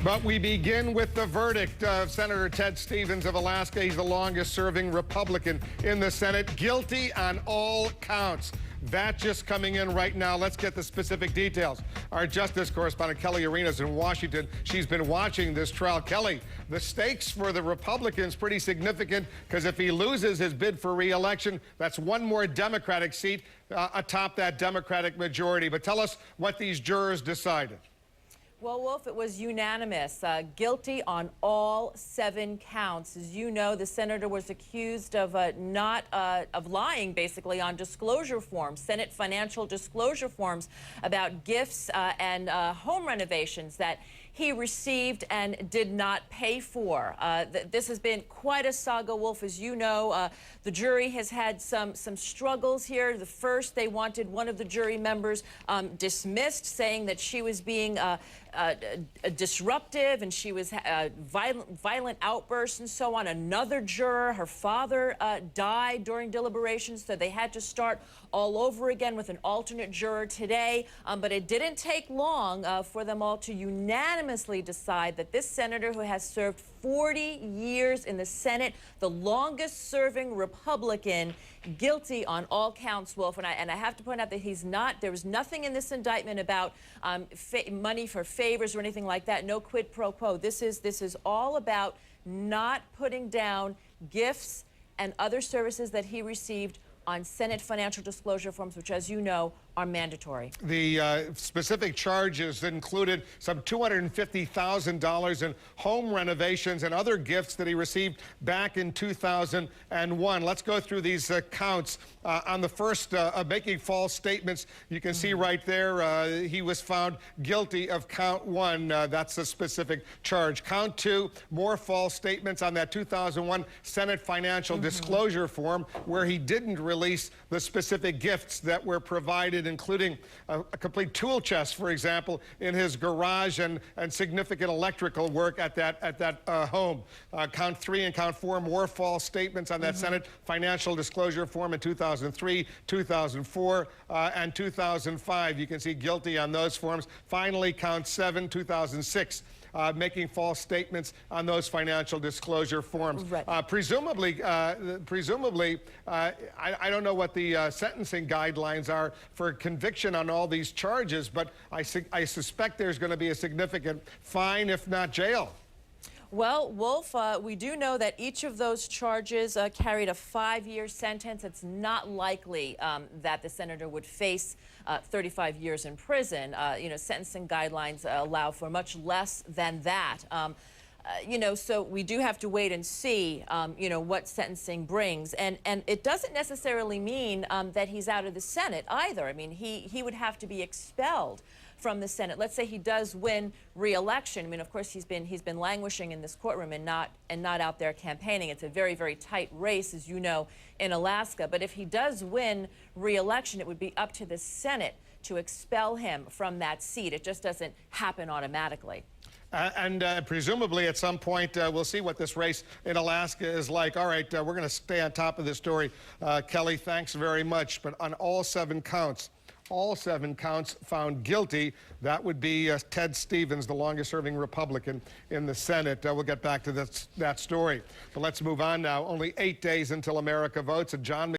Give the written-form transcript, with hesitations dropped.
But we begin with the verdict of Senator Ted Stevens of Alaska. He's the longest-serving Republican in the Senate, guilty on all counts. That just coming in right now. Let's get the specific details. Our justice correspondent Kelly Arenas in Washington. She's been watching this trial. Kelly, the stakes for the Republicans pretty significant because if he loses his bid for re-election, that's one more Democratic seat atop that Democratic majority. But tell us what these jurors decided. Well, Wolf, it was unanimous, guilty on all 7 counts. As you know, the senator was accused of lying, basically, on disclosure forms, Senate financial disclosure forms about gifts and home renovations that he received and did not pay for. This has been quite a saga, Wolf. As you know, the jury has had some struggles here. The first, they wanted one of the jury members dismissed, saying that she was being disruptive and she was violent outbursts and so on. Another juror, her father died during deliberations, so they had to start all over again with an alternate juror today. But it didn't take long for them all to unanimously decide that this senator, who has served 40 years in the Senate, the longest serving Republican, guilty on all counts, Wolf. And I have to point out that there was nothing in this indictment about money for favors or anything like that. No quid pro quo. This is all about not putting down gifts and other services that he received on Senate financial disclosure forms, which, as you know, are mandatory. The specific charges included some $250,000 in home renovations and other gifts that he received back in 2001. Let's go through these counts. On the first, making false statements, you can see right there, he was found guilty of count 1. That's a specific charge. Count 2, more false statements on that 2001 Senate financial disclosure form, where he didn't release the specific gifts that were provided, including a complete tool chest, for example, in his garage, and significant electrical work at that home. Count 3 and count 4, more false statements on that Senate financial disclosure form in 2003, 2004, and 2005. You can see guilty on those forms. Finally, count 7, 2006. Making false statements on those financial disclosure forms. Right. Presumably, I don't know what the sentencing guidelines are for conviction on all these charges, but I suspect there's going to be a significant fine, if not jail. Well, Wolf, we do know that each of those charges carried a 5-year sentence. It's not likely that the senator would face 35 years in prison. Sentencing guidelines allow for much less than that. So we do have to wait and see, what sentencing brings. And it doesn't necessarily mean that he's out of the Senate either. I mean, he would have to be expelled from the Senate. Let's say he does win re-election. I mean, of course, he's been languishing in this courtroom and not out there campaigning. It's a very, very tight race, as you know, in Alaska. But if he does win re-election, it would be up to the Senate to expel him from that seat. It just doesn't happen automatically. And presumably at some point, we'll see what this race in Alaska is like. All right, we're going to stay on top of this story. Kelly, thanks very much. But on all 7 counts, found guilty, that would be Ted Stevens, the longest-serving Republican in the Senate. We'll get back to that story. But let's move on now. Only 8 days until America votes. And John